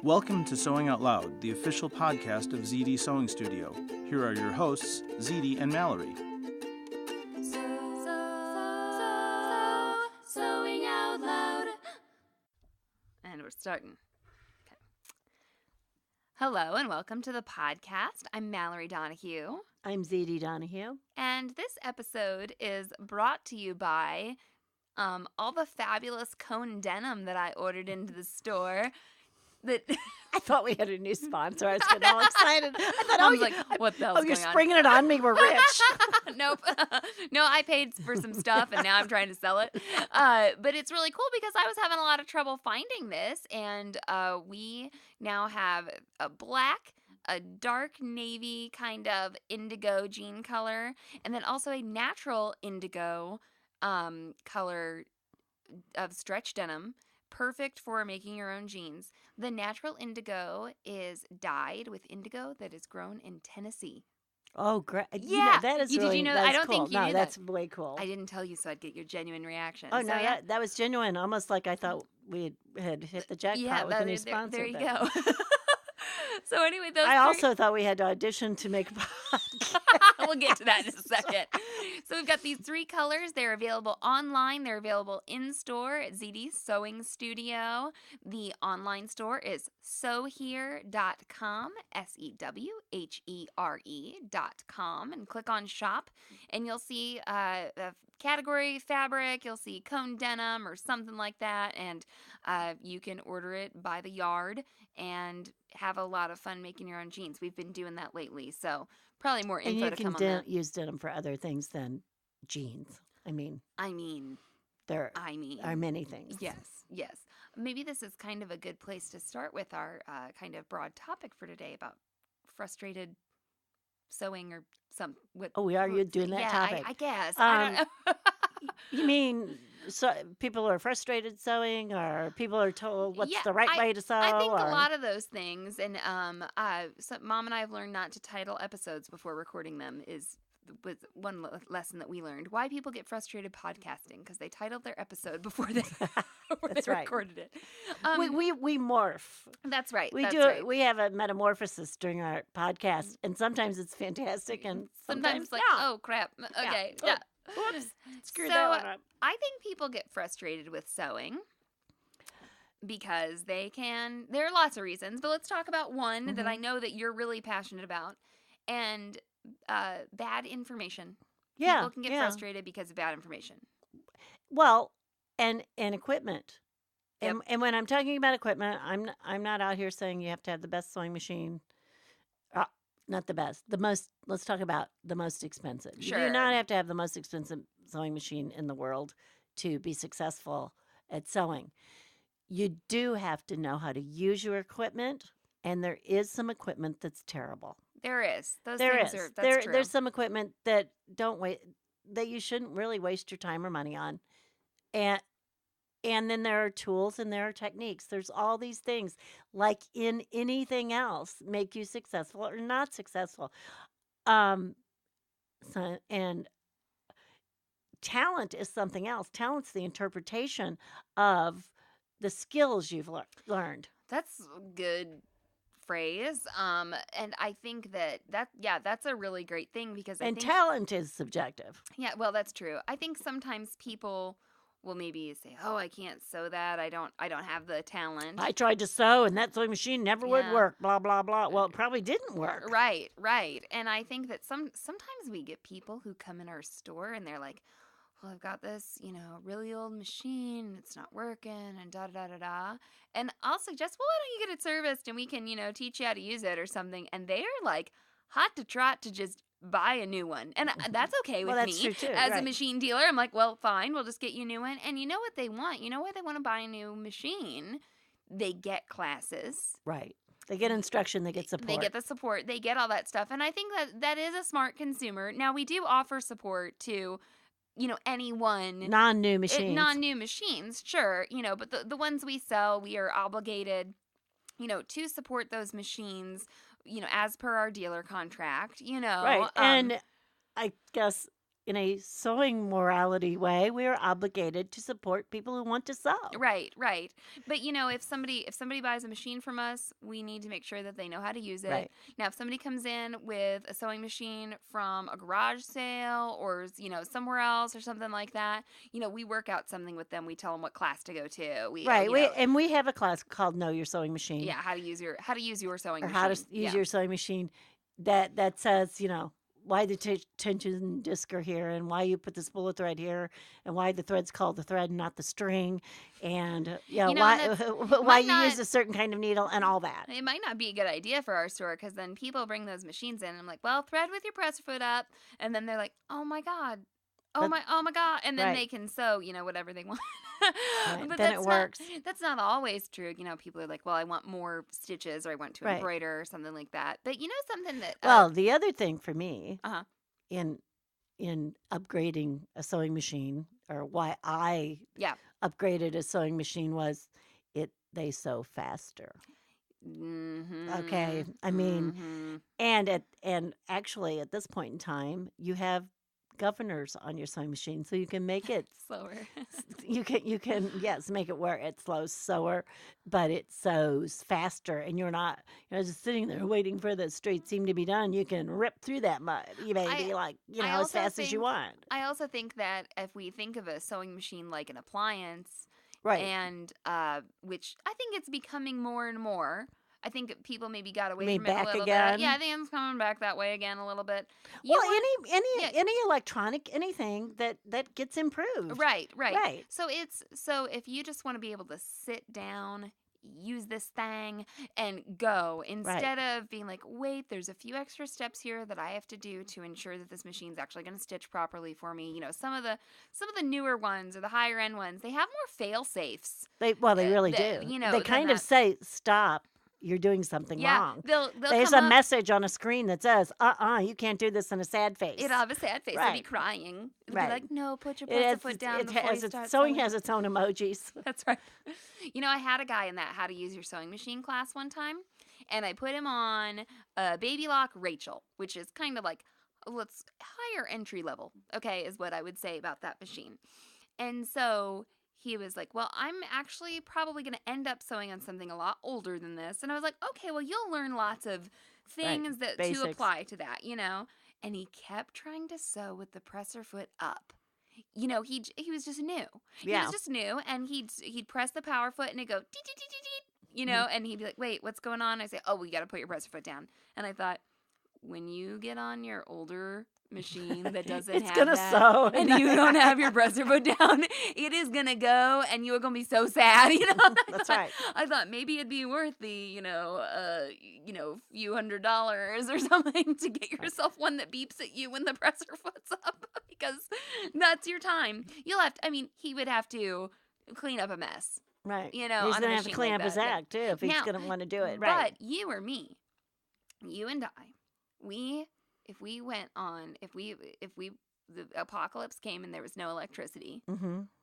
Welcome to Sewing Out Loud, the official podcast of Zede Sewing Studio. Here are your hosts, Zede and Mallory. Sewing Out Loud. And we're starting. Okay. Hello and welcome to the podcast. I'm Mallory Donahue. I'm Zede Donahue. And this episode is brought to you by all the fabulous cone denim that I ordered into the store. That I thought we had a new sponsor. I was getting all excited. I thought, I was like, what the hell's you're going on? springing it on me. We're rich. Nope. No, I paid for some stuff and now I'm trying to sell it. But it's really cool because I was having a lot of trouble finding this. And we now have a black, a dark navy kind of indigo jean color, and then also a natural indigo color of stretch denim. Perfect for making your own jeans. The natural indigo is dyed with indigo that is grown in Tennessee. Oh, great. Yeah. That is Did really, you know that's I don't cool. think you knew that's that. way cool. I didn't tell you so I'd get your genuine reaction. Oh, so, no, yeah. that was genuine. Almost like I thought we had hit the jackpot with a new sponsor. There you go. So anyway, I also thought we had to audition to make a podcast. We'll get to that in a second. So we've got these three colors. They're available online. They're available in store at Zede Sewing Studio. The online store is sewhere.com, SEWHERE.com, and click on shop, and you'll see a category fabric. You'll see cone denim or something like that, and you can order it by the yard and have a lot of fun making your own jeans. We've been doing that lately, so probably more info to come on that. And you can use denim for other things than jeans. I mean, there are many things. Yes. Maybe this is kind of a good place to start with our kind of broad topic for today about frustrated sewing or some. You doing that topic? I guess. I don't know. You mean so people are frustrated sewing, or people are told what's the right way to sew? I think a lot of those things. And so Mom and I have learned not to title episodes before recording them was one lesson that we learned. Why people get frustrated podcasting, because they titled their episode before they recorded it. We morph. That's right. Right. We have a metamorphosis during our podcast, and sometimes it's fantastic, and sometimes like, oh crap. Okay, yeah. Whoops. Screw that one up. I think people get frustrated with sewing because there are lots of reasons, but let's talk about one that I know that you're really passionate about, and bad information. Yeah. People can get frustrated because of bad information. Well, and equipment. Yep. And when I'm talking about equipment, I'm not out here saying you have to have the best sewing machine. Not the best. The most. Let's talk about the most expensive. Sure. You do not have to have the most expensive sewing machine in the world to be successful at sewing. You do have to know how to use your equipment, and there is some equipment that's terrible. There is. That's true. There's some equipment that that you shouldn't really waste your time or money on, and then there are tools and there are techniques. There's all these things, like in anything else, make you successful or not successful. And talent is something else. Talent's the interpretation of the skills you've learned. That's a good phrase. And I think that's a really great thing because talent is subjective. Yeah, well, that's true. I think sometimes people will maybe say, "Oh, I can't sew that. I don't have the talent." I tried to sew, and that sewing machine never would work. Blah blah blah. Well, it probably didn't work. Right. And I think that sometimes we get people who come in our store and they're like, "Well, I've got this, really old machine. It's not working, and da da da da." And I'll suggest, "Well, why don't you get it serviced and we can, teach you how to use it or something?" And they are like hot to trot to just buy a new one. And that's okay with that's me true too, as right. a machine dealer. I'm like, well, fine, we'll just get you a new one. And you know what they want? You know why they want to buy a new machine? They get classes. Right. They get instruction. They get support. They get the support. They get all that stuff. And I think that is a smart consumer. Now, we do offer support to, anyone. Non-new machines. Sure. But the ones we sell, we are obligated, to support those machines, as per our dealer contract, Right. And I guess in a sewing morality way, we are obligated to support people who want to sew. Right. But if somebody buys a machine from us, we need to make sure that they know how to use it. Right. Now, if somebody comes in with a sewing machine from a garage sale or somewhere else or something like that, we work out something with them. We tell them what class to go to. We have a class called Know Your Sewing Machine. Yeah, how to use your sewing or machine. how to use your sewing machine that says, why the tension disc are here and why you put the spool of thread here and why the thread's called the thread and not the string and why you use a certain kind of needle and all that. It might not be a good idea for our store because then people bring those machines in and I'm like, well, thread with your presser foot up, and then they're like, oh my god, and then they can sew whatever they want. But then it works. That's not always true. People are like, well, I want more stitches or I want to embroider or something like that. But something that the other thing for me uh-huh. in upgrading a sewing machine, or why I upgraded a sewing machine, was they sew faster. Mm-hmm. Okay, I mean, and actually at this point in time, you have governors on your sewing machine, so you can make it slower. you can make it where it slows slower, but it sews faster, and you're not just sitting there waiting for the straight seam to be done. You can rip through that mud. You may be as fast as you want. I also think that if we think of a sewing machine like an appliance, right, and which I think it's becoming more and more. I think people maybe got away from it back a little again? bit. Yeah, I think it's coming back that way again a little bit. Any electronic, anything that gets improved. Right. So if you just want to be able to sit down, use this thing, and go instead of being like, wait, there's a few extra steps here that I have to do to ensure that this machine's actually going to stitch properly for me. Some of the newer ones or the higher end ones, they have more fail safes. They really do. They kind of say stop. You're doing something wrong. There's a message on a screen that says, you can't do this in a sad face. It'll have a sad face. It'll be crying. It'll be like, no, put your foot down before you start sewing has its own emojis. That's right. I had a guy in that How to Use Your Sewing Machine class one time, and I put him on Baby Lock Rachel, which is kind of like, higher entry level, is what I would say about that machine. And so he was like, well, I'm actually probably going to end up sewing on something a lot older than this. And I was like, okay, well, you'll learn lots of things to apply to that, And he kept trying to sew with the presser foot up. He was just new. He was just new, and he'd press the power foot, and it'd go, dee-dee-dee-dee-dee, and he'd be like, wait, what's going on? I say, oh, we got to put your presser foot down. And I thought, when you get on your older machine that doesn't have gonna that, sew and you don't have your presser foot down, it is gonna go, and you are gonna be so sad. That's right. I thought maybe it'd be worth the few $100s or something to get yourself one that beeps at you when the presser foot's up, because that's your time. He would have to clean up a mess. Right. He's gonna have to clean up his act too if he's gonna want to do it. Right. But you or me, you and I, if the apocalypse came and there was no electricity,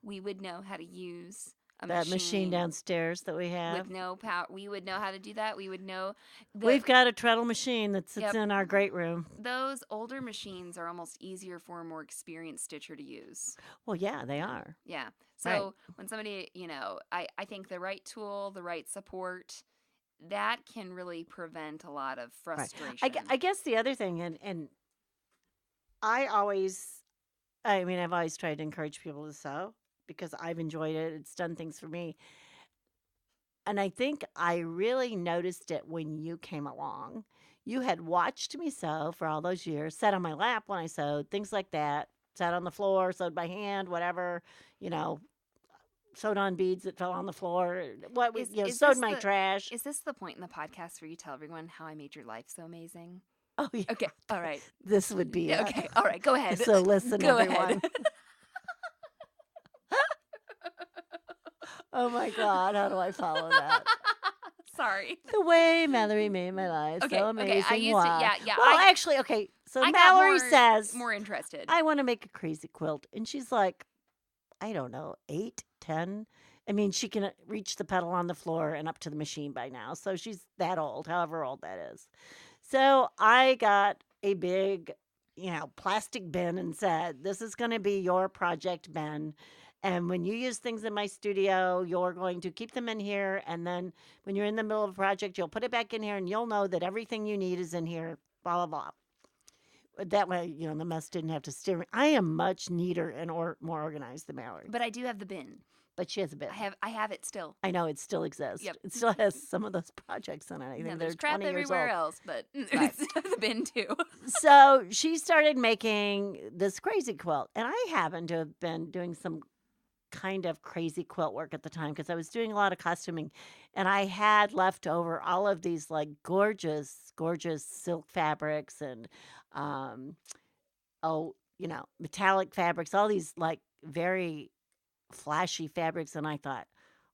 we would know how to use that machine downstairs that we have with no power. We would know how to do that. We would know. We've got a treadle machine that sits in our great room. Those older machines are almost easier for a more experienced stitcher to use. Well, yeah, they are. Yeah. So when somebody, I think the right tool, the right support, that can really prevent a lot of frustration. Right. I guess the other thing, and I've always tried to encourage people to sew because I've enjoyed it. It's done things for me. And I think I really noticed it when you came along. You had watched me sew for all those years, sat on my lap when I sewed, things like that, sat on the floor, sewed by hand, whatever, sewed on beads that fell on the floor. Sewed my trash. Is this the point in the podcast where you tell everyone how I made your life so amazing? Oh, yeah. Okay. All right. This would be it. Okay. All right. Go ahead. So listen, Go everyone. ahead. Oh, my God. How do I follow that? Sorry. The way Mallory made my life so amazing. Okay. I used to, yeah. Well, actually, okay. So Mallory says, more interested. I want to make a crazy quilt. And she's like, I don't know, 8, 10. I mean, she can reach the pedal on the floor and up to the machine by now. So she's that old, however old that is. So I got a big plastic bin and said, this is going to be your project bin. And when you use things in my studio, you're going to keep them in here. And then when you're in the middle of a project, you'll put it back in here and you'll know that everything you need is in here, blah, blah, blah. That way, the mess didn't have to steer me. I am much neater and more organized than Mallory. But I do have the bin. But she has a bin. I have it still. I know it still exists. Yep. It still has some of those projects in it. I think There's they're crap 20 years everywhere old. else, but Right. it's the bin too. So she started making this crazy quilt. And I happened to have been doing some kind of crazy quilt work at the time because I was doing a lot of costuming. And I had left over all of these like gorgeous, gorgeous silk fabrics and, metallic fabrics, all these like very flashy fabrics. And I thought,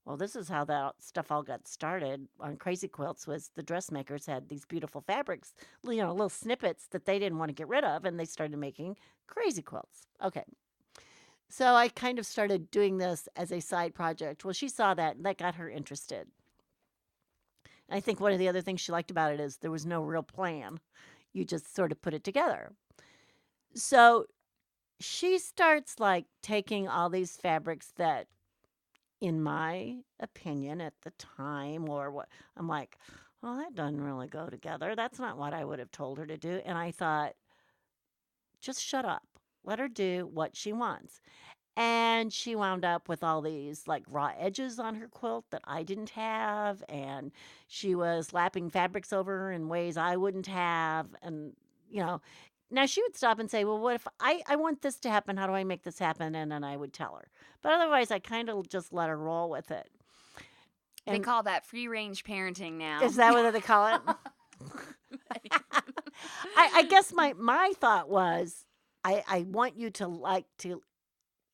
well, this is how that stuff all got started on Crazy Quilts. Was the dressmakers had these beautiful fabrics, little snippets that they didn't want to get rid of, and they started making Crazy Quilts. Okay. So I kind of started doing this as a side project. Well, she saw that, and that got her interested. And I think one of the other things she liked about it is there was no real plan. You just sort of put it together. So she starts like taking all these fabrics that, in my opinion at the time, or what, I'm like, well, that doesn't really go together. That's not what I would have told her to do. And I thought, just shut up. Let her do what she wants. And she wound up with all these like raw edges on her quilt that I didn't have. And she was lapping fabrics over in ways I wouldn't have. And, now she would stop and say, well, what if I want this to happen? How do I make this happen? And then I would tell her. But otherwise, I kind of just let her roll with it. They call that free range parenting now. Is that what they call it? I guess my thought was, I want you to like to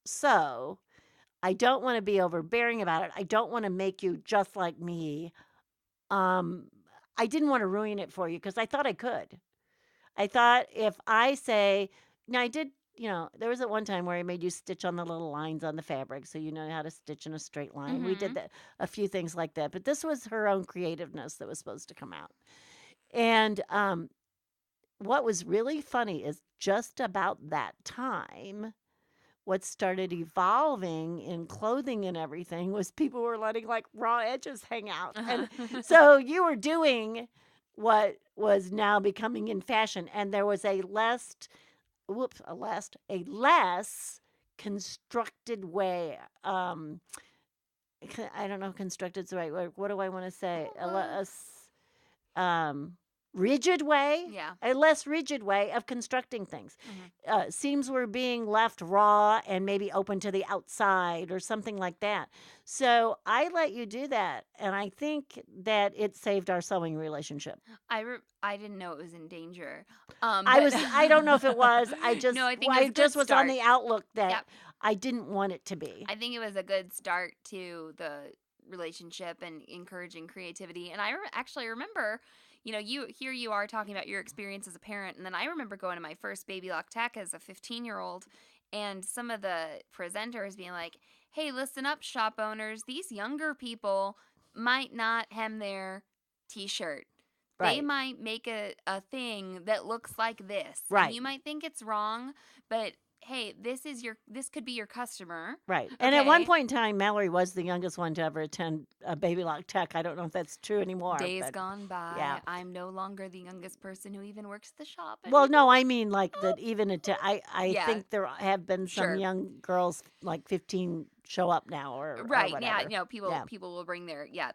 sew. I don't want to be overbearing about it. I don't want to make you just like me. I didn't want to ruin it for you because I thought I could. I thought if I say, now I did, there was at one time where I made you stitch on the little lines on the fabric so you know how to stitch in a straight line. We did that, a few things like that. But this was her own creativeness that was supposed to come out. And what was really funny is just about that time, what started evolving in clothing and everything was people were letting like raw edges hang out. And so you were doing what was now becoming in fashion. And there was a less constructed way. I don't know if constructed's the right word. What do I want to say? A less rigid way. Yeah. A less rigid way of constructing things. Seams were being left raw and maybe open to the outside or something like that. So I let you do that, and I think that it saved our sewing relationship. I didn't know it was in danger. I don't know if it was. I just No, I think it was a good was on start. the outlook that Yep. I didn't want it to be. I think it was a good start to the relationship and encouraging creativity. And I actually remember, you are talking about your experience as a parent, and then I remember going to my first Baby Lock Tech as a 15-year-old, and some of the presenters being like, hey, listen up, shop owners. These younger people might not hem their T-shirt. They Right. might make a thing that looks like this. Right. And you might think it's wrong, but hey, this could be your customer. Right. And at one Okay. point in time, Mallory was the youngest one to ever attend a Baby Lock Tech. I don't know if that's true anymore. Days but- gone by. yeah. I'm no longer the youngest person who even works the shop. Well, no, I mean like that even I Yeah. think there have been some Sure. young girls like 15 show up now or Right. whatever. Yeah. People Yeah. people will bring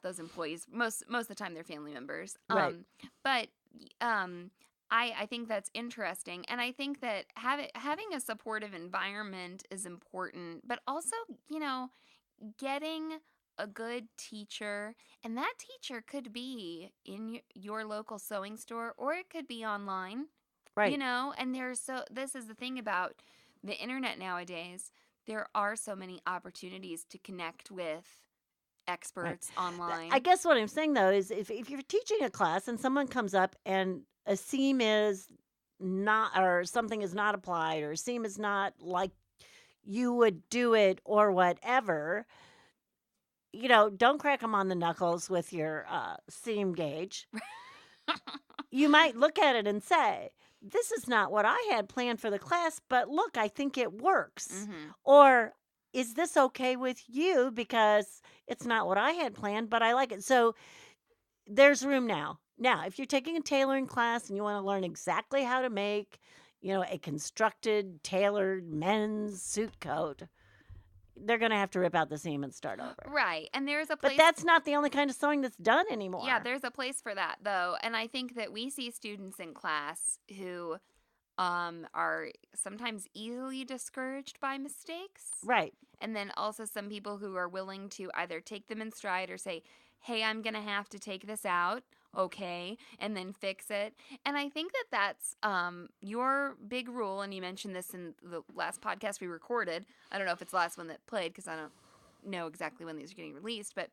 those employees. Most of the time they're family members. Right. But I think that's interesting, and I think that having a supportive environment is important, but also, getting a good teacher, and that teacher could be in your local sewing store, or it could be online. Right. And this is the thing about the internet nowadays. There are so many opportunities to connect with experts online. I guess what I'm saying though is if you're teaching a class and someone comes up and a seam is not, or something is not applied, or a seam is not like you would do it or whatever, don't crack them on the knuckles with your seam gauge. you might look at it and say, this is not what I had planned for the class, but look, I think it works. Mm-hmm. Or is this okay with you because it's not what I had planned, but I like it. So there's room now. Now, if you're taking a tailoring class and you want to learn exactly how to make, a constructed, tailored men's suit coat, they're going to have to rip out the seam and start over. Right. And there's a place. But that's not the only kind of sewing that's done anymore. Yeah, there's a place for that, though. And I think that we see students in class who are sometimes easily discouraged by mistakes. Right. And then also some people who are willing to either take them in stride or say, hey, I'm going to have to take this out. Okay. And then fix it. And I think that that's your big rule. And you mentioned this in the last podcast we recorded. I don't know if it's the last one that played because I don't know exactly when these are getting released. But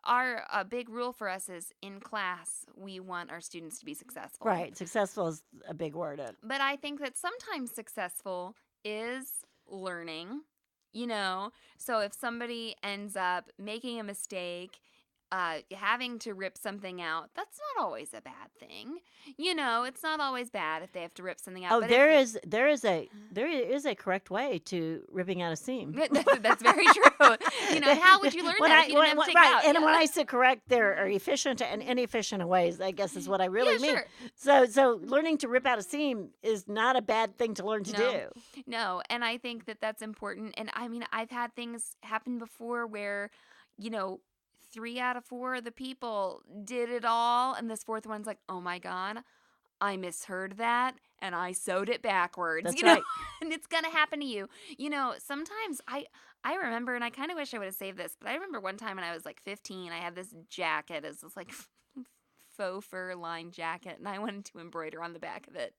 our big rule for us is in class, we want our students to be successful. Right. Successful is a big word. But I think that sometimes successful is learning, So if somebody ends up making a mistake, having to rip something out, that's not always a bad thing. It's not always bad if they have to rip something out. Oh, but there is a correct way to ripping out a seam. That's very true. How would you learn that if you didn't have to take it out? And when I say correct, there are efficient and inefficient ways, I guess is what I really mean. Sure. So learning to rip out a seam is not a bad thing to learn to do. No, and I think that that's important. And I mean, I've had things happen before where, 3 out of 4 of the people did it all. And this fourth one's like, oh my God, I misheard that and I sewed it backwards. That's right. And it's going to happen to you. Sometimes I remember, and I kind of wish I would have saved this, but I remember one time when I was like 15, I had this jacket. It was this like faux fur lined jacket and I wanted to embroider on the back of it.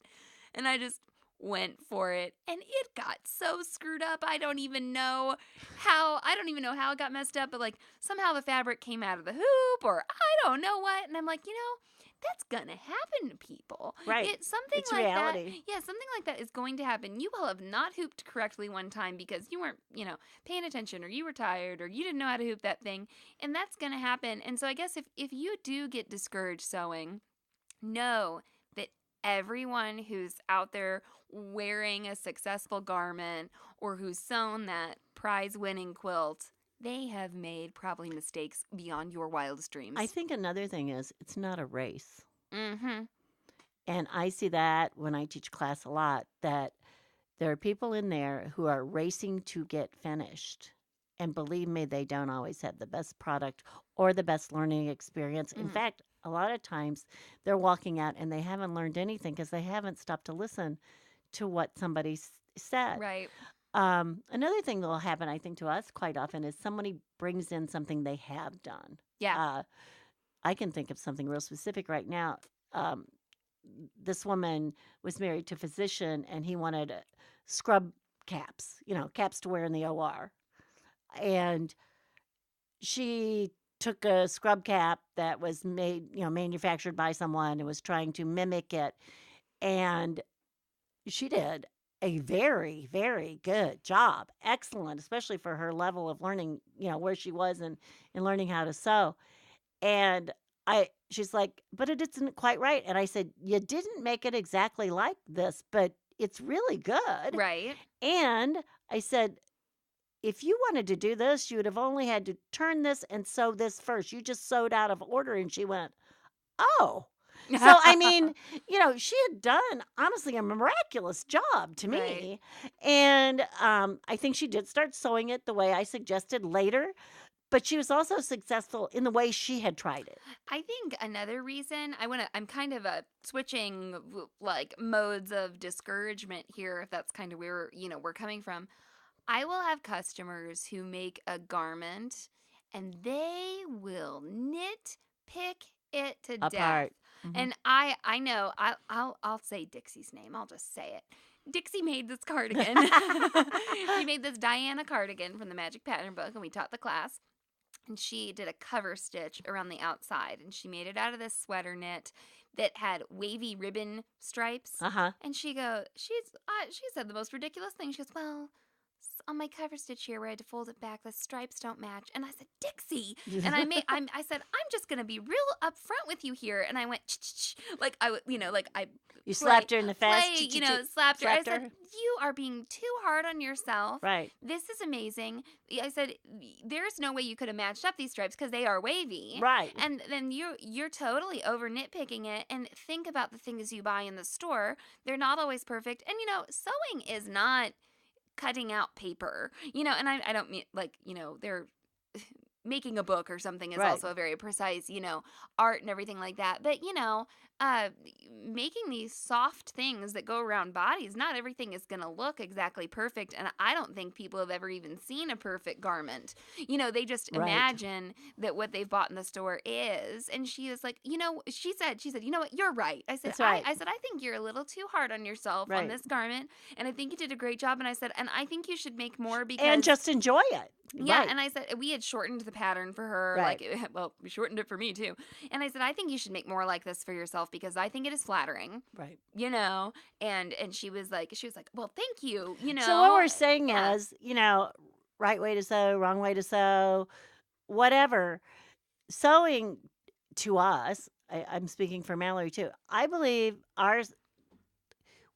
And I just went for it and it got so screwed up. I don't even know how it got messed up, but like somehow the fabric came out of the hoop or I don't know what. And I'm like, that's gonna happen to people. Right. It's like reality. that. Yeah, something like that is going to happen. You will have not hooped correctly one time because you weren't, paying attention or you were tired or you didn't know how to hoop that thing. And that's gonna happen. And so I guess if you do get discouraged sewing, know that everyone who's out there wearing a successful garment or who's sewn that prize-winning quilt, they have made probably mistakes beyond your wildest dreams. I think another thing is it's not a race. Mm-hmm. And I see that when I teach class a lot, that there are people in there who are racing to get finished. And believe me, they don't always have the best product or the best learning experience. In fact, a lot of times they're walking out and they haven't learned anything because they haven't stopped to listen to what somebody said. Right. Another thing that will happen, I think, to us quite often is somebody brings in something they have done. Yeah. I can think of something real specific right now. This woman was married to a physician and he wanted scrub caps, caps to wear in the OR. And she took a scrub cap that was made, manufactured by someone and was trying to mimic it. And she did a very, very good job. Excellent, especially for her level of learning, where she was and learning how to sew. And she's like, but it isn't quite right. And I said, you didn't make it exactly like this, but it's really good. Right. And I said, if you wanted to do this, you would have only had to turn this and sew this first. You just sewed out of order. And she went, oh. So, I mean, she had done, honestly, a miraculous job to me. Right. And I think she did start sewing it the way I suggested later. But she was also successful in the way she had tried it. I think another reason I'm kind of switching like modes of discouragement here, if that's kind of where, we're coming from. I will have customers who make a garment and they will nitpick it to Apart. death. Mhm. And I know I'll say Dixie's name. I'll just say it. Dixie made this cardigan. She made this Diana cardigan from the Magic Pattern book, and we taught the class. And she did a cover stitch around the outside, and she made it out of this sweater knit that had wavy ribbon stripes. Uh-huh. And she said the most ridiculous thing. She goes, well, on my cover stitch here where I had to fold it back, the stripes don't match. And I said, Dixie. And I said, I'm just going to be real upfront with you here. And I went, like I would, You slapped her in the face. Slapped her. I said, you are being too hard on yourself. Right. This is amazing. I said, there's no way you could have matched up these stripes because they are wavy. Right. And then you're totally over nitpicking it. And think about the things you buy in the store. They're not always perfect. And, sewing is not cutting out paper, and I don't mean they're making a book or something is Right. also a very precise, art and everything like that. But, making these soft things that go around bodies, not everything is going to look exactly perfect. And I don't think people have ever even seen a perfect garment. They just Right. imagine that what they've bought in the store is. And she was like, she said, you know what, you're right. I said, That's right. I said, I think you're a little too hard on yourself on Right. this garment. And I think you did a great job. And I said, and I think you should make more because. And just enjoy it. Yeah, Right. and I said, we had shortened the pattern for her. Right. We shortened it for me too. And I said, I think you should make more like this for yourself because I think it is flattering, Right. And she was like, well, thank you, So what we're saying Yeah. is, right way to sew, wrong way to sew, whatever. Sewing to us, I'm speaking for Mallory too. I believe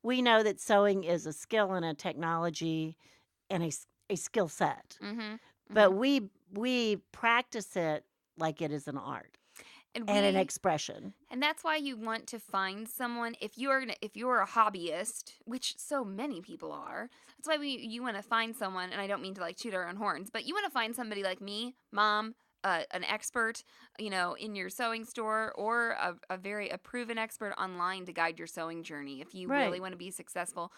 we know that sewing is a skill and a technology and a skill set, Mm-hmm. but we practice it like it is an art and an expression. And that's why you want to find someone if you're a hobbyist, which so many people are. That's why you want to find someone, and I don't mean to toot our own horns, but you want to find somebody like me, Mom, an expert, in your sewing store, or a proven expert online to guide your sewing journey. If you Right. really want to be successful,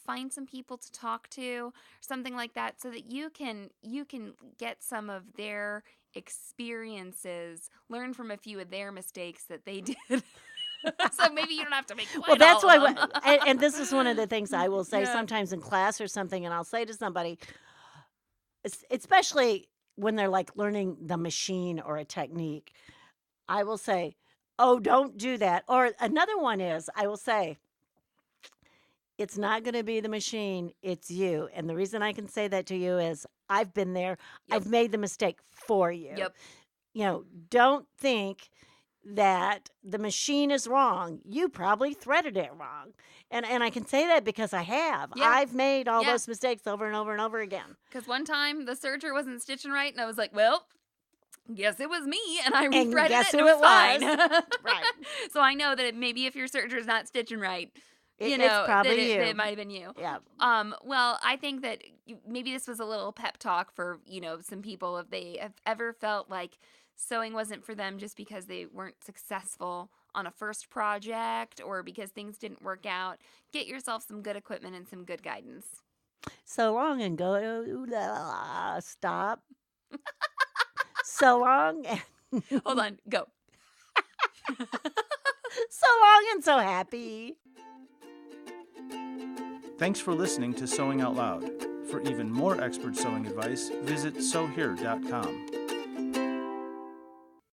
find some people to talk to, or something like that, so that you can get some of their experiences, learn from a few of their mistakes that they did. So maybe you don't have to make quite Well, that's all why, of them. and this is one of the things I will say Yeah. sometimes in class or something, and I'll say to somebody, especially when they're learning the machine or a technique, I will say, oh, don't do that. Or another one is, I will say, it's not going to be the machine, it's you. And the reason I can say that to you is I've been there. Yep. I've made the mistake for you. Yep. Don't think that the machine is wrong. You probably threaded it wrong. And I can say that because I have. Yeah. I've made all Yeah. those mistakes over and over and over again. Because one time the serger wasn't stitching right, and I was like, well, guess it was me, and I And rethreaded guess it, and who it was it fine. was? Right. So I know that maybe if your serger's not stitching right, It's probably that you. it might have been you. Yeah. Well, I think that maybe this was a little pep talk for, some people if they have ever felt like sewing wasn't for them just because they weren't successful on a first project or because things didn't work out. Get yourself some good equipment and some good guidance. So long and go. Stop. So long. Hold on, go. So long and so happy. Thanks for listening to Sewing Out Loud. For even more expert sewing advice, visit sewhere.com.